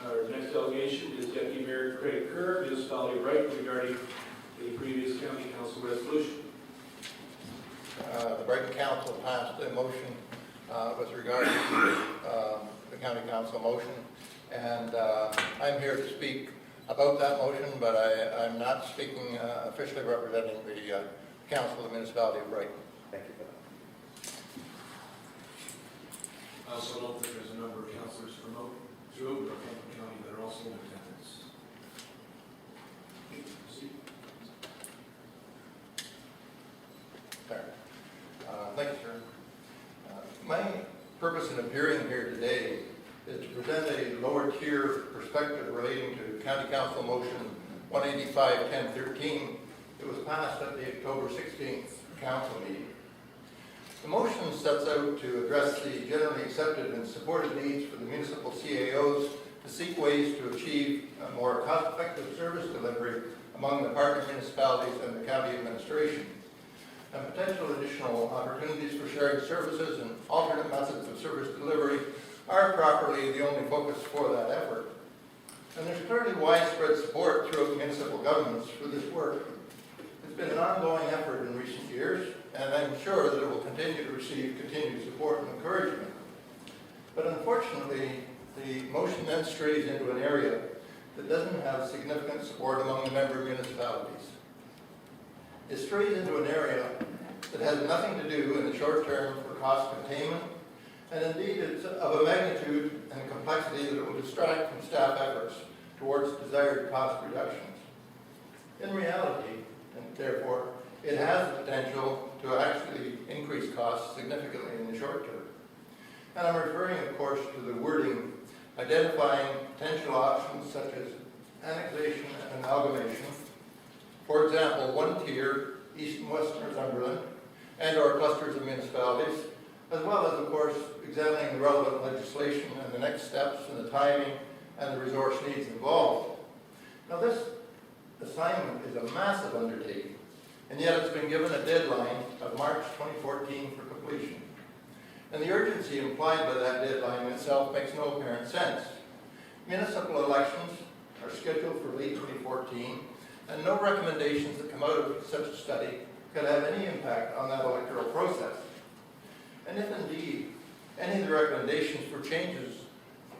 Our next delegation is Deputy Mayor Craig Kerr, Municipality of Brighton, regarding a previous County Council resolution. The Brighton Council passed a motion with regard to the County Council motion, and I'm here to speak about that motion, but I'm not speaking officially representing the Council of the Municipality of Brighton. Thank you for that. I also note that there's a number of councillors from throughout Northumberland County that are also in attendance. Thank you, sir. My purpose in appearing here today is to present a lower tier perspective relating to County Council Motion 185-1013. It was passed at the October 16th Council meeting. The motion sets out to address the generally accepted and supported needs for the municipal CAOs to seek ways to achieve a more cost-effective service delivery among the partner municipalities and the county administration, and potential additional opportunities for sharing services and alternate methods of service delivery are properly the only focus for that effort. And there's clearly widespread support throughout municipal governments for this work. It's been an ongoing effort in recent years, and I'm sure that it will continue to receive continued support and encouragement. But unfortunately, the motion then strays into an area that doesn't have significant support among the member municipalities. It strays into an area that has nothing to do in the short term for cost containment, and indeed it's of a magnitude and complexity that it will distract from staff efforts towards desired cost reductions. In reality, and therefore, it has the potential to actually increase costs significantly in the short term. And I'm referring, of course, to the wording identifying potential options such as annexation and amalgamation. For example, one tier, East and West Northumberland, and/or clusters of municipalities, as well as, of course, examining the relevant legislation and the next steps and the timing and the resource needs involved. Now, this assignment is a massive undertaking, and yet it's been given a deadline of March 2014 for completion. And the urgency implied by that deadline itself makes no apparent sense. Municipal elections are scheduled for late 2014, and no recommendations that come out of such a study could have any impact on that electoral process. And if indeed any of the recommendations for changes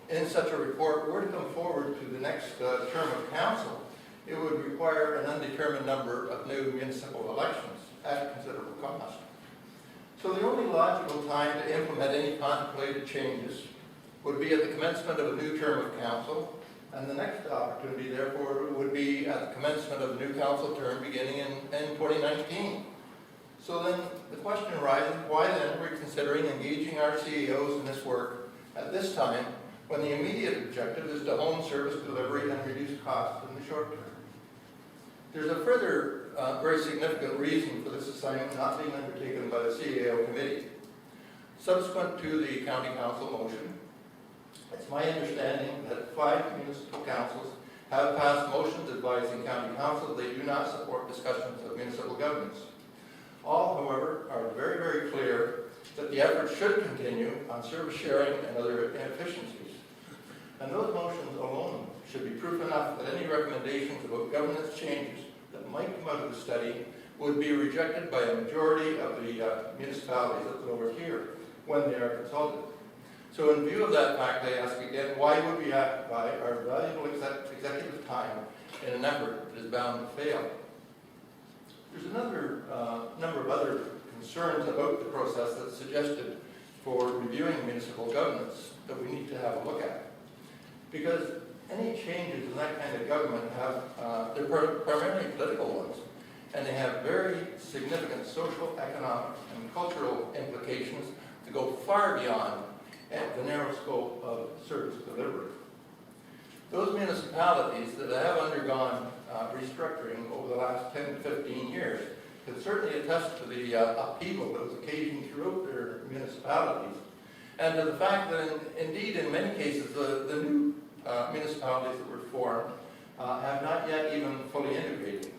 in such a report were to come forward to the next term of council, it would require an undetermined number of new municipal elections at considerable cost. So the only logical time to implement any contemplated changes would be at the commencement of a new term of council, and the next opportunity, therefore, would be at the commencement of a new council term beginning in 2019. So then the question arises, why then are we considering engaging our CEOs in this work at this time when the immediate objective is to hone service delivery and reduce costs in the short term? There's a further very significant reason for this assignment not being undertaken by the CAO committee. Subsequent to the County Council motion, it's my understanding that 5 municipal councils have passed motions advising County Council they do not support discussions of municipal governance. All, however, are very, very clear that the effort should continue on service sharing and other inefficiencies. And those motions alone should be proof enough that any recommendations about governance changes that might come out of the study would be rejected by a majority of the municipalities at the lower tier when they are consulted. So in view of that fact, I ask again, why would we occupy our valuable executive time in an effort that is bound to fail? There's another number of other concerns about the process that's suggested for reviewing municipal governance that we need to have a look at. Because any changes in that kind of government have, they're primarily political ones, and they have very significant social, economic, and cultural implications that go far beyond the narrow scope of service delivery. Those municipalities that have undergone restructuring over the last 10 to 15 years can certainly attest to the upheaval that was occasioned throughout their municipalities, and to the fact that indeed in many cases the new municipalities that were formed have not yet even fully integrated.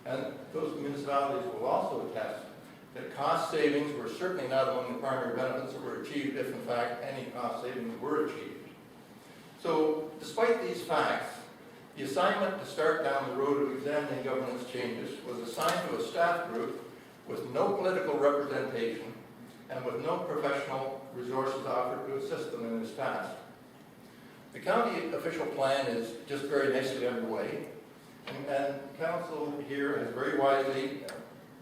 And those municipalities will also attest that cost savings were certainly not among the primary benefits that were achieved, if in fact any cost savings were achieved. So, despite these facts, the assignment to start down the road of examining governance changes was assigned to a staff group with no political representation and with no professional resources offered to assist them in this task. The county official plan is just very nicely underway, and council here has very wisely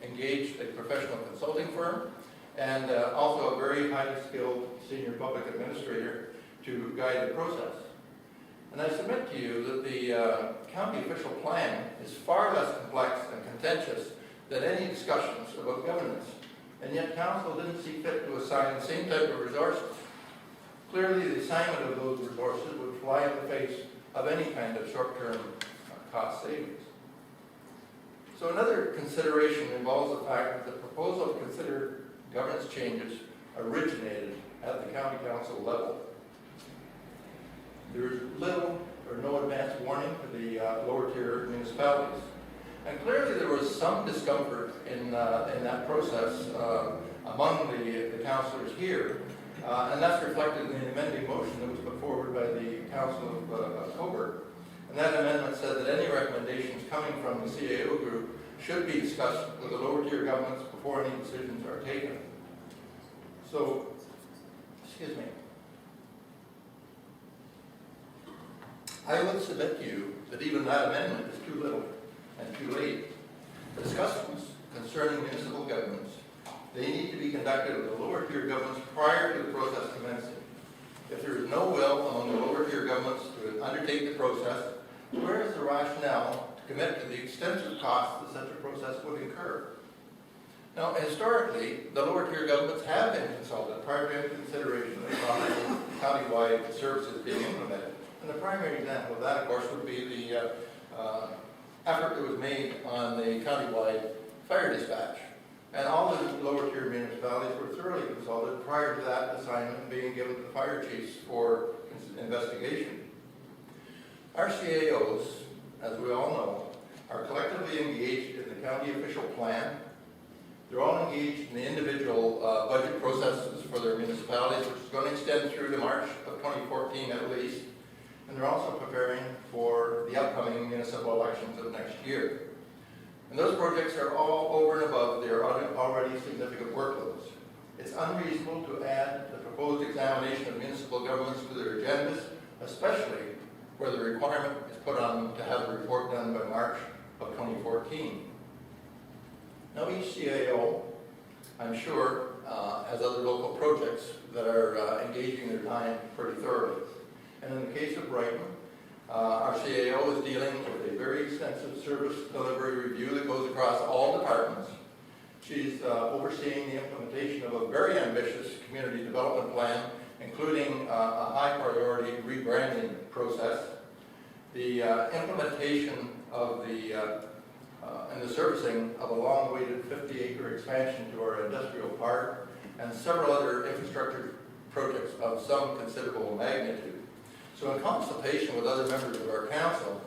engaged a professional consulting firm and also a very highly skilled senior public administrator to guide the process. And I submit to you that the county official plan is far less complex and contentious than any discussions about governance, and yet council didn't see fit to assign the same type of resources. Clearly, the assignment of those resources would fly in the face of any kind of short-term cost savings. So another consideration involves the fact that the proposal to consider governance changes originated at the county council level. There is little or no advance warning to the lower tier municipalities. And clearly there was some discomfort in that process among the councillors here, and that's reflected in the amending motion that was put forward by the Council of October. And that amendment said that any recommendations coming from the CAO group should be discussed with the lower tier governments before any decisions are taken. So, excuse me. I would submit to you that even that amendment is too little and too late. Discussions concerning municipal governments, they need to be conducted with the lower tier governments prior to the process commencing. If there is no will among the lower tier governments to undertake the process, where is the rationale to commit to the extensive costs that such a process would incur? Now, historically, the lower tier governments have been consulted prior to any consideration of county-wide services being implemented. And the primary example of that, of course, would be the effort that was made on the countywide fire dispatch. And all the lower tier municipalities were thoroughly consulted prior to that assignment being given to the fire chiefs for investigation. Our CAOs, as we all know, are collectively engaged in the county official plan. They're all engaged in the individual budget processes for their municipalities, which is going to extend through to March of 2014 at least. And they're also preparing for the upcoming municipal elections of next year. And those projects are all over and above their already significant workloads. It's unreasonable to add the proposed examination of municipal governments to their agendas, especially where the requirement is put on them to have a report done by March of 2014. Now each CAO, I'm sure, has other local projects that are engaging their time pretty thoroughly. And in the case of Brighton, our CAO is dealing with a very extensive service delivery review that goes across all departments. She's overseeing the implementation of a very ambitious community development plan, including a high priority rebranding process, the implementation of and the servicing of a long-awaited 50-acre expansion to our industrial park, and several other infrastructure projects of some considerable magnitude. So in consultation with other members of our council,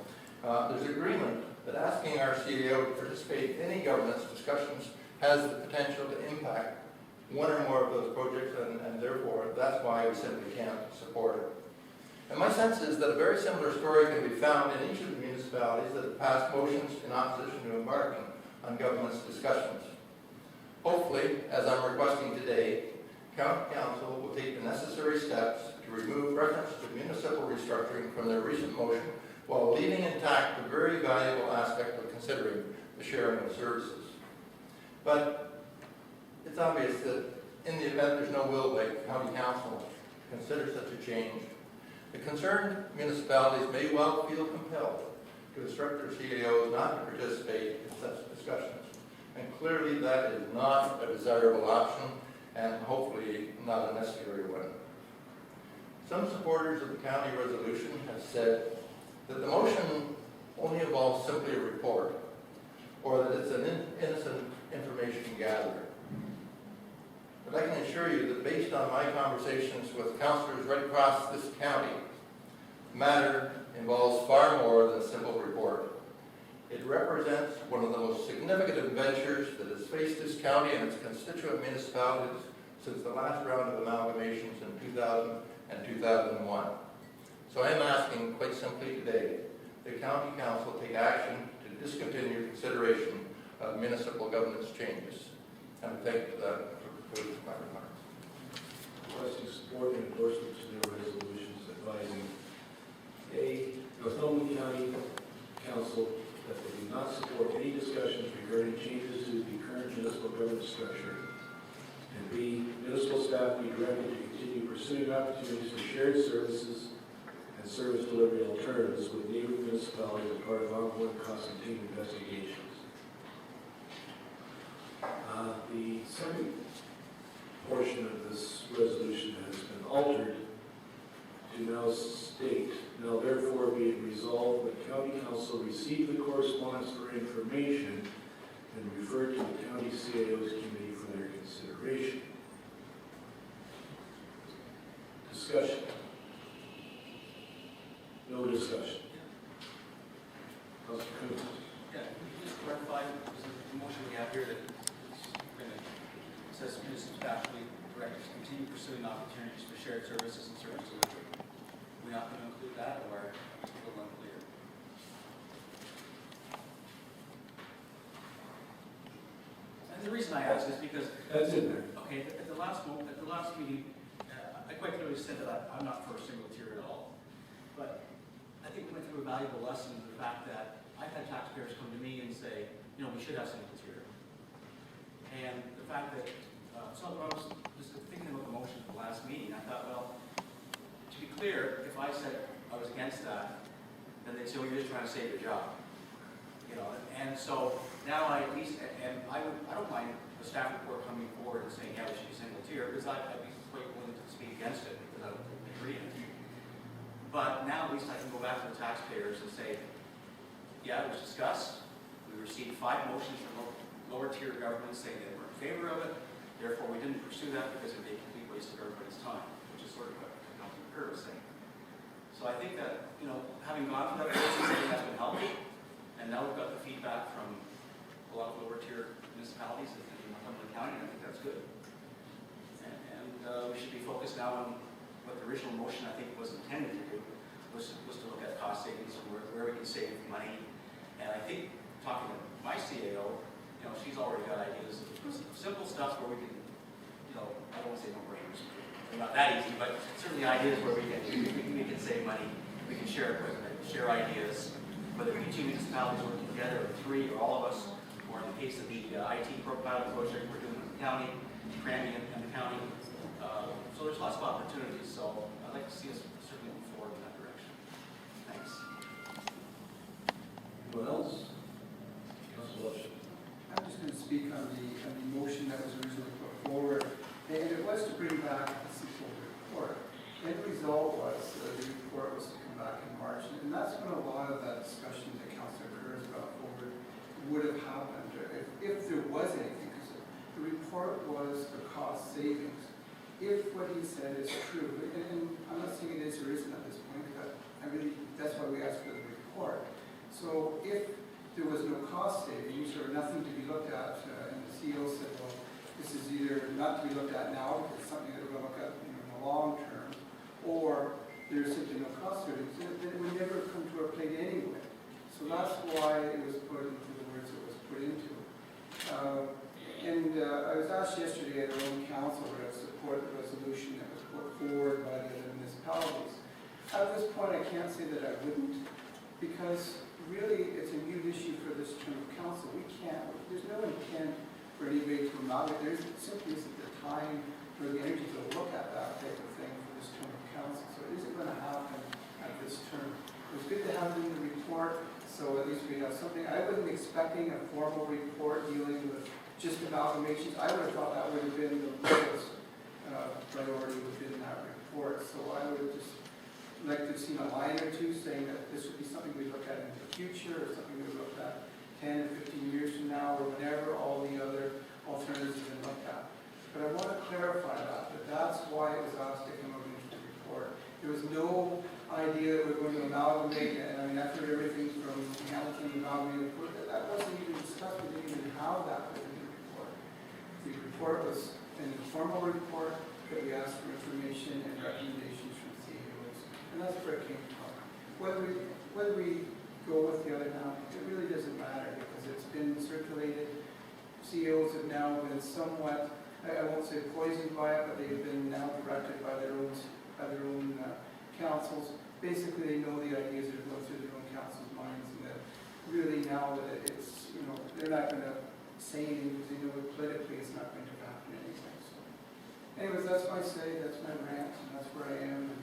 there's agreement that asking our CAO to participate in any governance discussions has the potential to impact one or more of those projects, and therefore that's why we simply can't support it. And my sense is that a very similar story can be found in each of the municipalities that have passed motions in opposition to embarking on governance discussions. Hopefully, as I'm requesting today, County Council will take the necessary steps to remove reference to municipal restructuring from their recent motion while leaving intact the very valuable aspect of considering the sharing of services. But it's obvious that in the event there's no will by County Council to consider such a change, the concerned municipalities may well feel compelled to instruct their CAOs not to participate in such discussions. And clearly that is not a desirable option, and hopefully not a necessary one. Some supporters of the county resolution have said that the motion only involves simply a report, or that it's an innocent information gatherer. But I can assure you that based on my conversations with councillors right across this county, the matter involves far more than a simple report. It represents one of the most significant adventures that has faced this county and its constituent municipalities since the last round of amalgamations in 2000 and 2001. So I am asking quite simply today, the county council take action to discontinue consideration of municipal governance changes. And I thank you for that for my remarks. Requesting support and endorsement to their resolutions advising A, Northumberland County Council that they do not support any discussions regarding changes to the current municipal governance structure. And B, municipal staff be directed to continue pursuing opportunities for shared services and service delivery alternatives with neighboring municipalities as part of ongoing cost-containment investigations. The second portion of this resolution has been altered to now state, now therefore be it resolved that county council receive the correspondence for information and refer to the county CAO's committee for their consideration. Discussion. No discussion. Councilor Coons. Yeah, can you just clarify, there's a motion we have here that says municipal staff will be directed to continue pursuing opportunities for shared services and service delivery. Are we not going to include that, or it's a little unclear? And the reason I ask is because, That's in there. okay, at the last meeting, I quite clearly said that I'm not for a single tier at all. But I think we went through a valuable lesson in the fact that I've had taxpayers come to me and say, you know, we should have single tier. And the fact that, so I was just thinking about the motion for the last meeting, I thought, well, to be clear, if I said I was against that, then they'd say, well, you're just trying to save your job. You know, and so now I at least, and I don't mind the staff report coming forward and saying, yeah, we should be single tier, because I'd be quite willing to speak against it, because I don't agree with it. But now at least I can go back to the taxpayers and say, yeah, it was discussed. We received 5 motions from lower tier governments saying they were in favor of it. Therefore, we didn't pursue that because it would be a complete waste of everybody's time, which is sort of what Councilor Kerr was saying. So I think that, you know, having gone through that process, I think that's been healthy. And now we've got the feedback from a lot of lower tier municipalities in Northumberland County, and I think that's good. And we should be focused now on what the original motion I think was intended to do, was to look at cost savings and where we can save money. And I think, talking to my CAO, you know, she's already got ideas of simple stuff where we can, you know, I don't want to say no-brainers, they're not that easy, but certainly ideas where we can save money, we can share equipment, share ideas, whether it be 2 municipalities working together, or 3, or all of us, or in the case of the IT pilot project we're doing in the county, cramming in the county. So there's lots of opportunities, so I'd like to see us certainly move forward in that direction. Thanks. Anyone else? Councilor Lush. I'm just going to speak on the motion that was originally put forward, and it was to bring back the simple report. The end result was the report was to come back in March, and that's when a lot of that discussion that Councilor Kerr has brought forward would have happened if there was anything, because the report was for cost savings. If what he said is true, and I'm not saying it is or isn't at this point, but that's why we asked for the report. So if there was no cost savings or nothing to be looked at, and the CEO said, well, this is either not to be looked at now, because it's something that we're going to look at in the long term, or there's simply no cost savings, then it would never come to our plate anyway. So that's why it was put into the words it was put into. I was asked yesterday at our own council where I support the resolution that was put forward by the municipalities. At this point, I can't say that I wouldn't, because really it's a new issue for this term of council. There's no intent for anybody to amalgamate. There simply isn't the time or the energy to look at that type of thing for this term of council. So it isn't going to happen at this term. It was good to have it in the report, so at least we have something. I wasn't expecting a formal report dealing with just amalgamations. I would have thought that would have been the lowest priority within that report. So I would have just like to have seen a line or two saying that this would be something we look at in the future, or something we look at 10 or 15 years from now, or whenever all the other alternatives have been looked at. But I want to clarify that that's why it was asked to come over into the report. There was no idea that we're going to amalgamate, and I mean, I've heard everything from Hamilton amalgamated report, that wasn't even discussed. We didn't even have that within the report. The report was an informal report that we asked for information and recommendations from CEOs. And that's where it came from. Whether we go with the other now, it really doesn't matter because it's been circulated. CEOs have now been somewhat, I won't say poisoned by it, but they've been now directed by their own councils. Basically, they know the ideas that are going through their own councils' minds, and that really now that it's, you know, they're not going to say anything because they know that politically it's not going to happen anything. So, anyways, that's my say, that's my rant, and that's where I am, and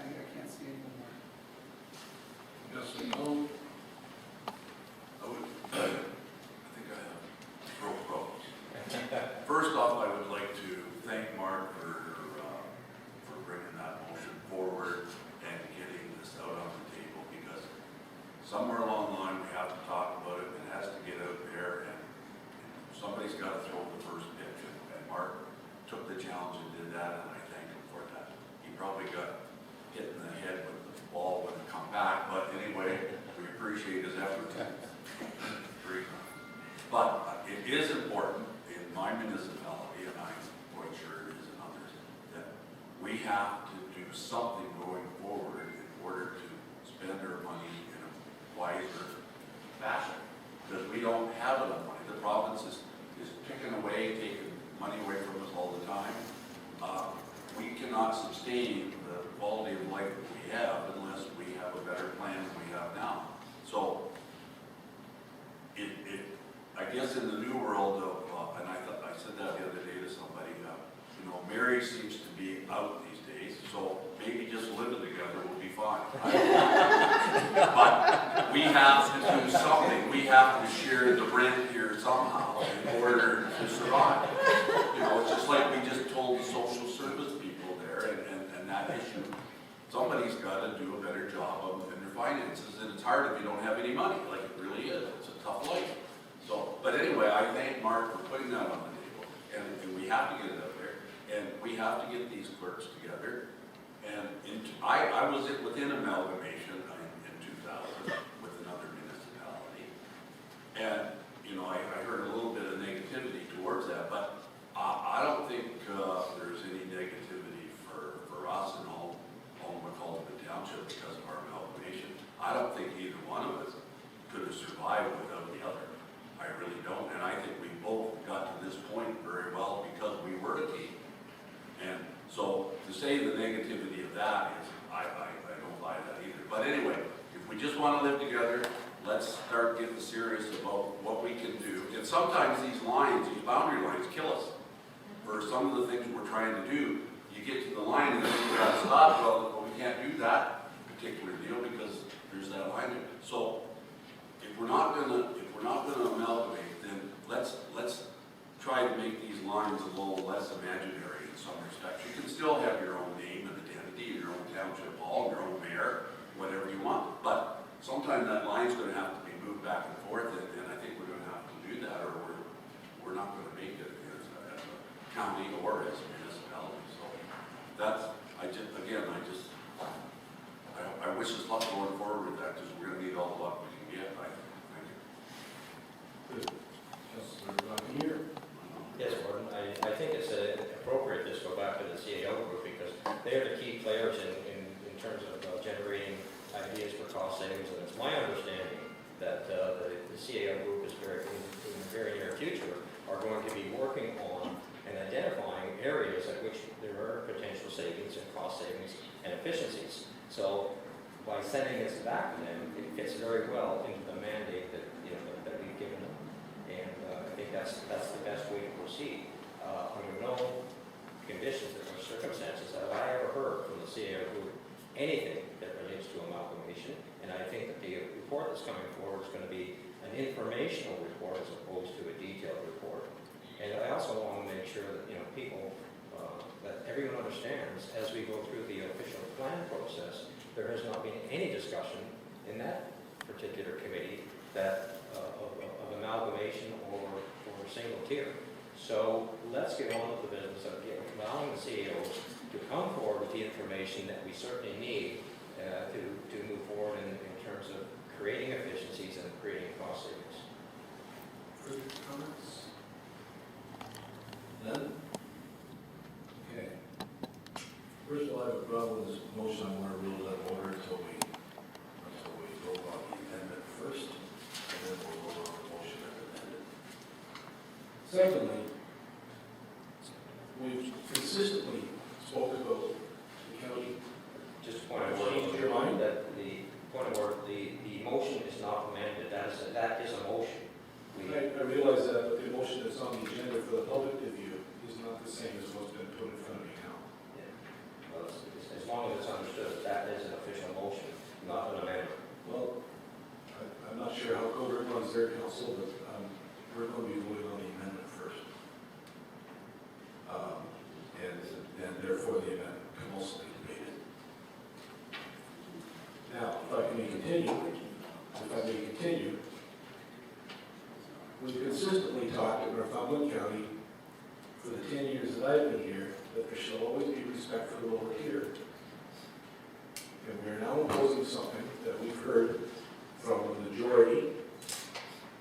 I can't see any more. Councilor Cone? I think I have roll calls. First off, I would like to thank Mark for bringing that motion forward and getting this out on the table, because somewhere along the line we have to talk about it. It has to get out there, and somebody's got to throw the first pitch. And Mark took the challenge and did that, and I thank him for that. He probably got hit in the head with the ball when it come back, but anyway, we appreciate his effort. But it is important in my municipality, and I'm quite sure it is in others, that we have to do something going forward in order to spend our money in a wiser fashion. Because we don't have enough money. The province is picking away, taking money away from us all the time. We cannot sustain the quality of life that we have unless we have a better plan than we have now. So, I guess in the new world of, and I said that the other day to somebody, you know, marriage seems to be out these days, so maybe just living together will be fine. But we have to do something. We have to share the rent here somehow in order to survive. You know, it's just like we just told the social service people there and that issue. Somebody's got to do a better job in their finances, and it's hard if you don't have any money, like it really is. It's a tough life. So, but anyway, I thank Mark for putting that on the table, and we have to get it out there, and we have to get these clerks together. And I was within amalgamation in 2000 with another municipality, and you know I heard a little bit of negativity towards that, but I don't think there's any negativity for us in all McCulloch Township because of our amalgamation. I don't think either one of us could have survived without the other. I really don't, and I think we both got to this point very well because we were a team. And so to say the negativity of that is, I don't buy that either. But anyway, if we just want to live together, let's start getting serious about what we can do. And sometimes these lines, these boundary lines, kill us. For some of the things we're trying to do, you get to the line and then you got to stop. Well, we can't do that particular deal because there's that line. So if we're not going to amalgamate, then let's try to make these lines a little less imaginary in some respects. You can still have your own name and identity, your own township hall, your own mayor, whatever you want. But sometimes that line's going to have to be moved back and forth, and I think we're going to have to do that, or we're not going to make it as a county or as a municipality. So that's, I wish us luck going forward with that, because we're going to need all the luck we can get. Good. Councilor Buccaneer? Yes, Gordon, I think it's appropriate to go back to the CAO group because they're the key players in terms of generating ideas for cost savings. And it's my understanding that the CAO group is in the very near future are going to be working on and identifying areas at which there are potential savings and cost savings and efficiencies. So by sending this back to them, it fits very well into the mandate that that we've given them. And I think that's the best way to proceed. Under no conditions or circumstances have I ever heard from the CAO group anything that relates to amalgamation. And I think that the report that's coming forward is going to be an informational report as opposed to a detailed report. And I also want to make sure that people, that everyone understands as we go through the official plan process, there has not been any discussion in that particular committee that of amalgamation or single tier. So let's get on with the business of allowing the CEOs to come forward with the information that we certainly need to move forward in terms of creating efficiencies and creating cost savings. Further comments? None? Okay. First of all, I have a problem with this motion. I want to rule that order until we vote on the amendment first, and then we'll vote on the motion as amended. Secondly, we've consistently spoken about the county. Just a point of order. Change your mind? That the point of order, the motion is not amended, that is a motion. I realize that, but the motion that's on the agenda for the public to view is not the same as what's been put in front of me now. Well, as long as it's understood that is an official motion, not an amendment. Well, I'm not sure how Cobra runs their council, but we're going to be voting on the amendment first. And therefore the amendment can also be debated. Now, if I may continue, we've consistently talked in Northumberland County for the 10 years that I've been here that there shall always be respect for the lower tier. And we are now imposing something that we've heard from the majority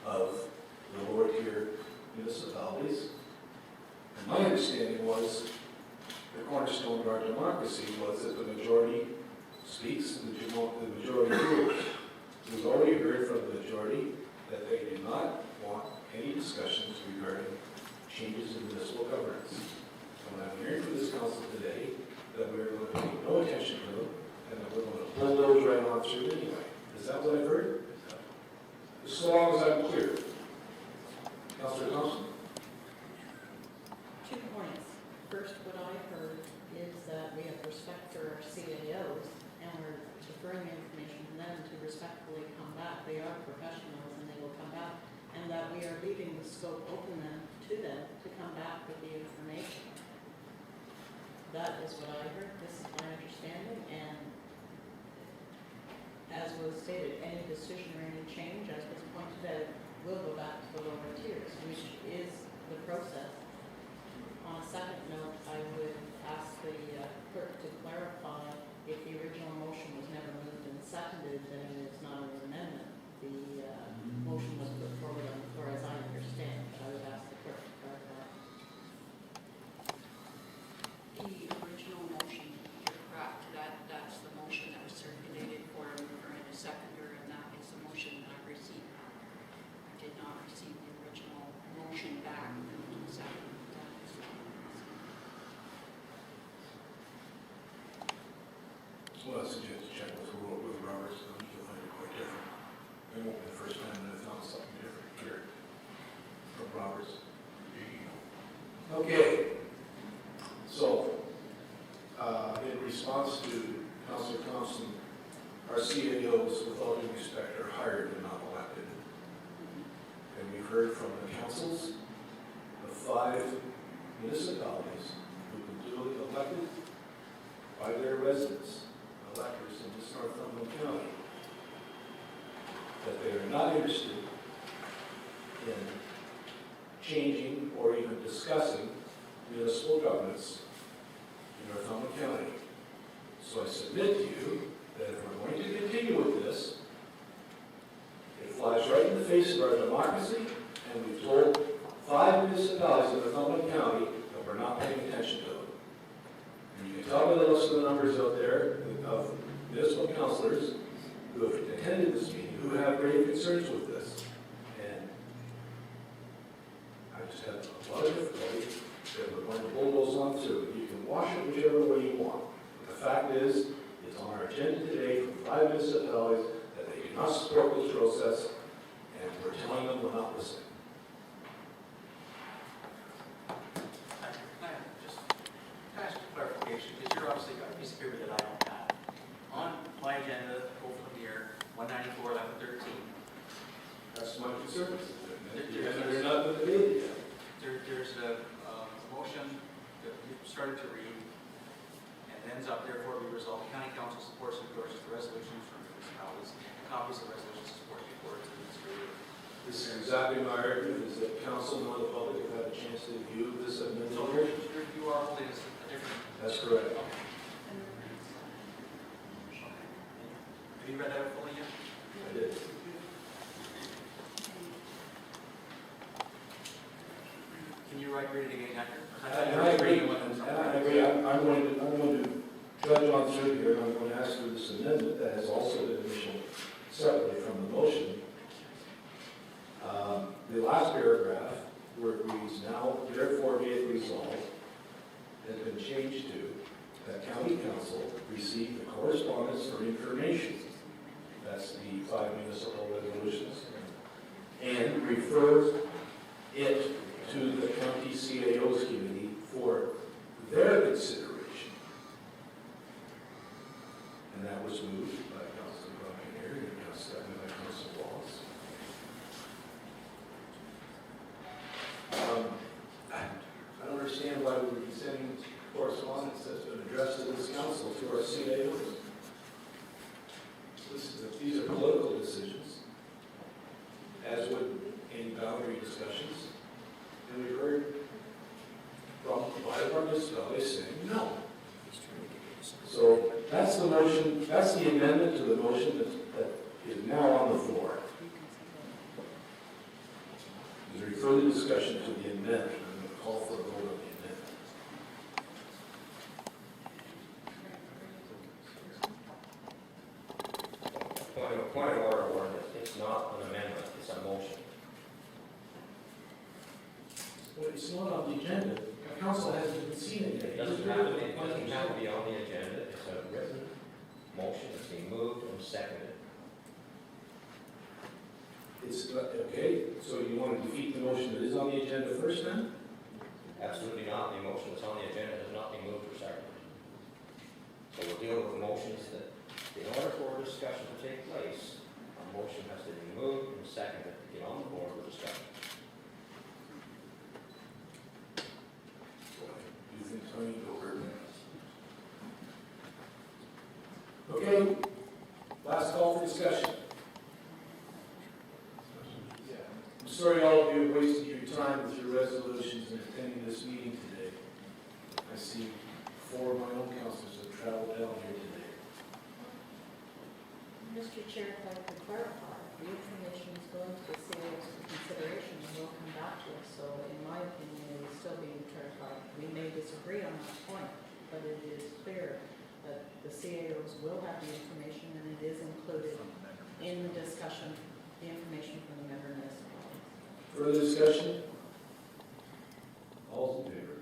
of the lower tier municipalities. And my understanding was the cornerstone of our democracy was that the majority speaks and the majority rules. We've already heard from the majority that they do not want any discussions regarding changes in municipal governance. And I'm hearing from this council today that we're going to pay no attention to them and that we're going to bulldoze right on through anyway. Is that what I've heard? So long as I'm clear. Councillor Thompson? 2 points. First, what I heard is that we have respect for our CAOs and we're deferring information to them to respectfully come back. They are professionals and they will come back. And that we are leaving the scope open to them to come back with the information. That is what I heard. This is my understanding. And as was stated, any decision or any change, as was pointed out, will go back to the lower tiers, which is the process. On a second note, I would ask the clerk to clarify if the original motion was never moved and seconded, then it is not an amendment. The motion was put forward on the floor as I understand, but I would ask the clerk to clarify. The original motion, you're correct, that's the motion that was circulated for a mover and a seconder, and that is the motion that I received. I did not receive the original motion back moved and seconded. That is what I received. Well, I suggest to check with Roberts, and you'll find it quite different. It won't be the first time that it's not something different here from Roberts. Okay. So, in response to Councillor Thompson, our CAOs, with all due respect, are hired and not elected. And we've heard from the councils of 5 municipalities who've been duly elected by their residents, electors in this Northumberland County, that they are not interested in changing or even discussing municipal governance in Northumberland County. So I submit to you that if we're going to continue with this, it flies right in the face of our democracy, and we've told 5 municipalities in Northumberland County that we're not paying attention to them. And you can tell by the list of the numbers out there of municipal councilors who have attended this meeting, who have grave concerns with this. And I just have a lot of difficulty that we're going to bulldoze on through. You can wash it whichever way you want. But the fact is, it's on our agenda today from 5 municipalities that they do not support this process, and we're telling them we're not listening. Can I ask a clarification? Because you're obviously got a piece of paper that I don't have. On my agenda, over from here, 194, 11, 13, That's my concern. They're not going to debate yet. there's a motion that you started to read, and it ends up, therefore, be resolved, the county council supports and endorses the resolutions from municipalities. Copies of resolutions support before it's administrative. This is exactly my argument, is that council and the public have had a chance to view this amendment. So you are holding a different. That's correct. Have you read that fully yet? I did. Can you read it again, Hector? And I agree. And I agree. I'm going to Judge on through here, and I'm going to ask for this amendment that has also been initialed separately from the motion. The last paragraph, where it reads, now therefore be it resolved, has been changed to that county council receive the correspondence for information. That's the 5 municipal resolutions. And refer it to the county CAO's committee for their consideration. And that was moved by Councilor Buccaneer and seconded by Councilor Wallace. I don't understand why we would be sending correspondence that's been addressed to this council to our CAOs. These are political decisions, as would any boundary discussions. And we've heard from the municipalities saying no. So that's the motion, that's the amendment to the motion that is now on the floor. Is there any further discussion to the amendment? I'm going to call for a vote on the amendment. Point of order, ordinance. It's not an amendment, it's a motion. Well, it's not on the agenda. The council hasn't even seen it yet. It doesn't have to be on the agenda. It's a written motion. It's being moved and seconded. It's not, okay, so you want to defeat the motion that is on the agenda first then? Absolutely not. The motion that's on the agenda has not been moved or seconded. So we'll deal with the motions that, in order for a discussion to take place, a motion has to be moved and seconded to get on the board for discussion. Do you think Tony over? Okay, last call for discussion. I'm sorry all of you have wasted your time with your resolutions and attending this meeting today. I see 4 of my own councilors have traveled down here today. Mr. Chair, if I could clarify, the information is going to the CAO's consideration and will come back to us. So in my opinion, it is still being clarified. We may disagree on that point, but it is clear that the CAOs will have the information and it is included in the discussion, the information from the member municipalities. Further discussion? All's in favor?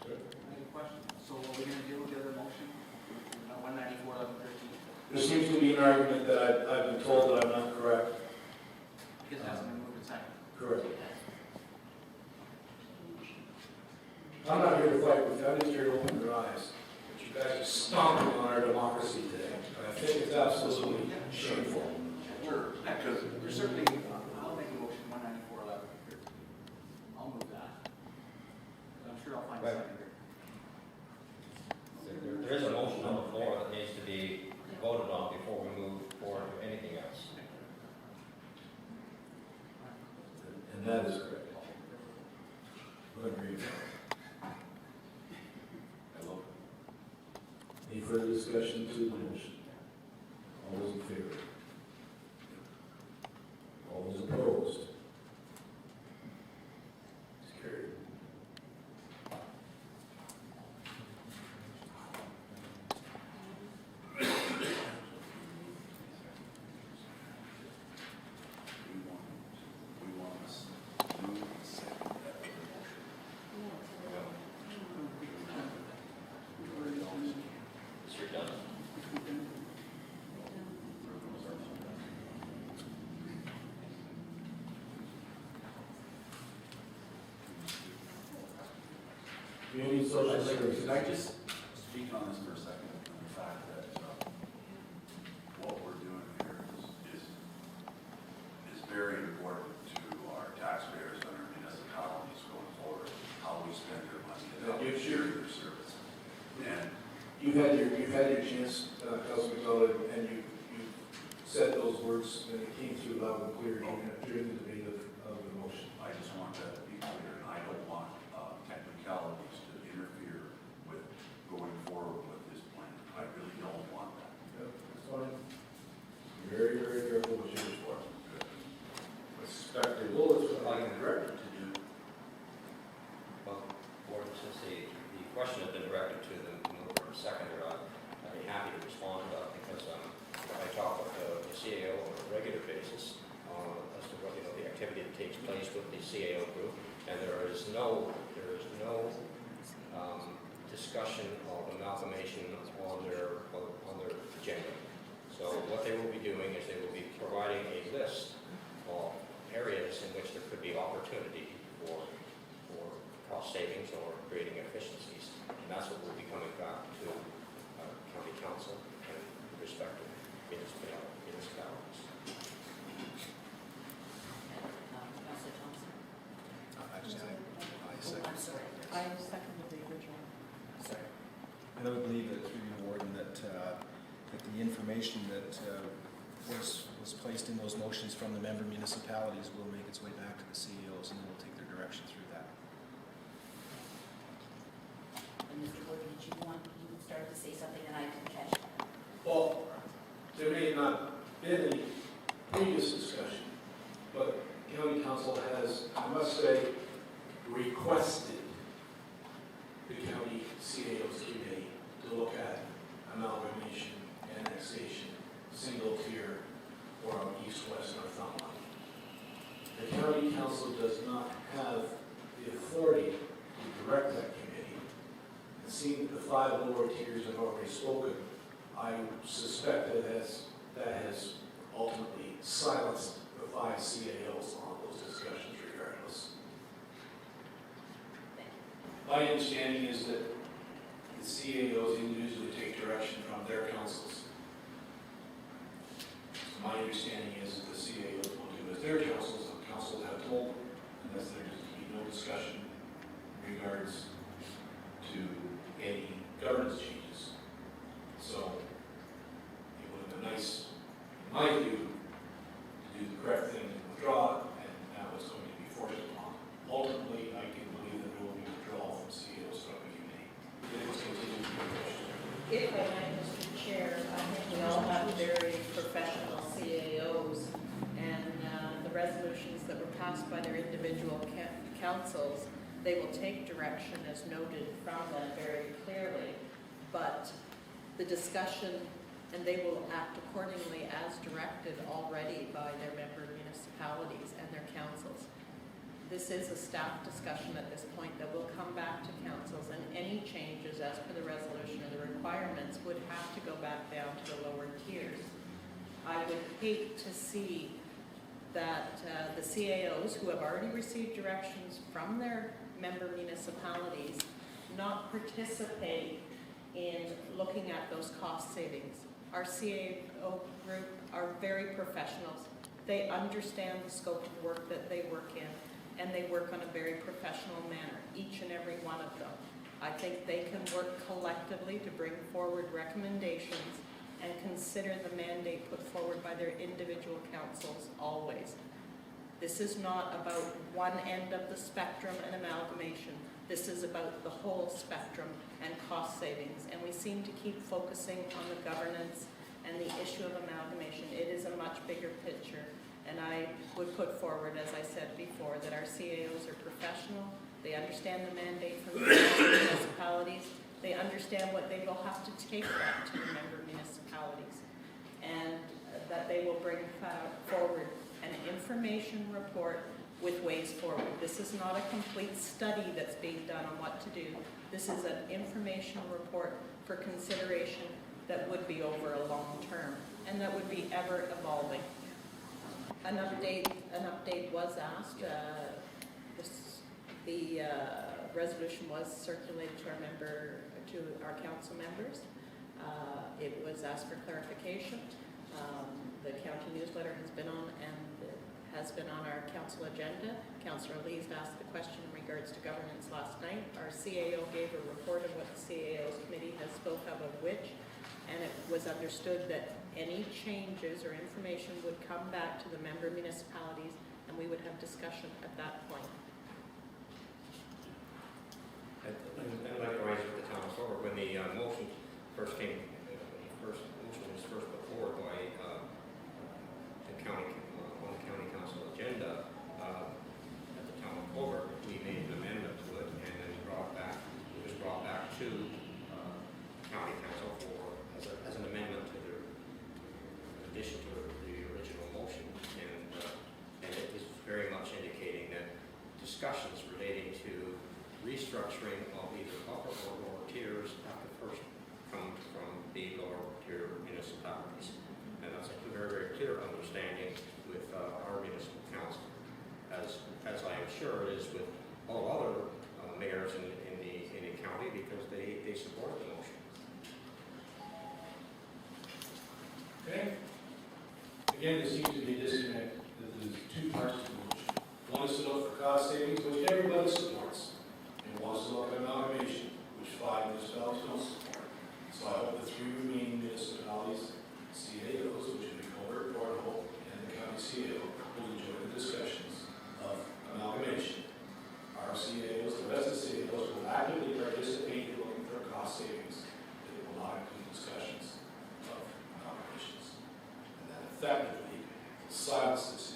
Any questions? So are we going to deal with the other motion? 194, 1113? There seems to be an argument that I've been told that I'm not correct. Because it hasn't been moved and seconded. Correct. I'm not here to fight with you, I'm just here to open your eyes. But you guys are stomping on our democracy today. And I think it's absolutely shameful. Sure. Because there's certainly, I'll make a motion 194, 1113. I'll move that. I'm sure I'll find a second here. There is a motion on the floor that needs to be voted on before we move forward to anything else. And that is correct. Agreed. I love it. Any further discussion to the motion? All those in favor? All those opposed? It's carried. Mr. Dunn? Community social services. Can I just speak on this for a second, on the fact that what we're doing here is very important to our taxpayers and our municipalities going forward, how we spend their money and how we share their service. And You've had your chance, Councilor McDonald, and you said those words, and it came through loud and clear during the debate of the motion. I just want that to be clear, and I don't want technicalities to interfere with going forward with this plan. I really don't want that. Yeah, that's fine. Very, very careful what you wish for. Respect the bullets, but I can direct it to do. Well, or since the question has been directed to the mover and seconded, I'd be happy to respond because I talk with the CAO on a regular basis as to what, the activity that takes place with the CAO group, and there is no discussion of amalgamation on their agenda. So what they will be doing is they will be providing a list of areas in which there could be opportunity for cost savings or creating efficiencies, and that's what we'll be coming back to county council and respective municipalities. Councilor Thompson? I second. I'm sorry. I seconded the original. And I would believe that through you, Warden, that the information that was placed in those motions from the member municipalities will make its way back to the CEOs, and then we'll take their direction through that. And Mr. Wood, did you started to say something and I didn't catch that? Well, there may not been any previous discussion, but county council has, I must say, requested the county CAO's committee to look at amalgamation, annexation, single tier, or east-west Northumberland. The county council does not have the authority to direct that committee. And seeing that the 5 lower tiers have already spoken, I suspect that has ultimately silenced the 5 CAOs on those discussions regardless. My understanding is that the CAOs individually take direction from their councils. My understanding is that the CAOs will do as their councils have told them, unless there's no discussion in regards to any governance changes. So it would have been nice, in my view, to do the correct thing and withdraw, and now it's going to be forced upon. Ultimately, I can believe that there will be withdrawal from CAOs from the committee. It will continue to be questioned. If I might, Mr. Chair, I think we all have very professional CAOs, and the resolutions that were passed by their individual councils, they will take direction as noted from them very clearly, but the discussion, and they will act accordingly as directed already by their member municipalities and their councils. This is a staff discussion at this point that will come back to councils, and any changes as per the resolution or the requirements would have to go back down to the lower tiers. I would hate to see that the CAOs, who have already received directions from their member municipalities, not participate in looking at those cost savings. Our CAO group are very professionals. They understand the scope of work that they work in, and they work on a very professional manner, each and every one of them. I think they can work collectively to bring forward recommendations and consider the mandate put forward by their individual councils always. This is not about one end of the spectrum and amalgamation. This is about the whole spectrum and cost savings, and we seem to keep focusing on the governance and the issue of amalgamation. It is a much bigger picture. And I would put forward, as I said before, that our CAOs are professional. They understand the mandate from the municipalities. They understand what they will have to take back to the member municipalities. And that they will bring forward an information report with ways forward. This is not a complete study that's being done on what to do. This is an information report for consideration that would be over a long term and that would be ever evolving. An update was asked. The resolution was circulated to our council members. It was asked for clarification. The county newsletter has been on our council agenda. Councillor Lees asked the question in regards to governance last night. Our CAO gave a report of what the CAO's committee has spoke of which, and it was understood that any changes or information would come back to the member municipalities, and we would have discussion at that point. And likewise with the town forward, when the motion first came, motion was first put forward by the county on the county council agenda at the town of Clover, we made an amendment to it, and then it was brought back to county restructuring of either upper or lower tiers have to first come from the lower tier municipalities. And that's a very, very clear understanding with our municipal council, as I am sure it is with all other mayors in the county, because they support the motion. Okay? Again, there seems to be a disconnect. There's two parts to the motion. One is to look for cost savings, which everybody supports, and one is to look at amalgamation, which 5 municipalities don't support. So I hope the 3 remaining municipalities, CAOs, which would be Colbert, Port Hope, and the county CAO, will enjoy the discussions of amalgamation. Our CAOs, the rest of the CAOs will actively participate in looking for cost savings. They will not include discussions of amalgamations. And that effectively silences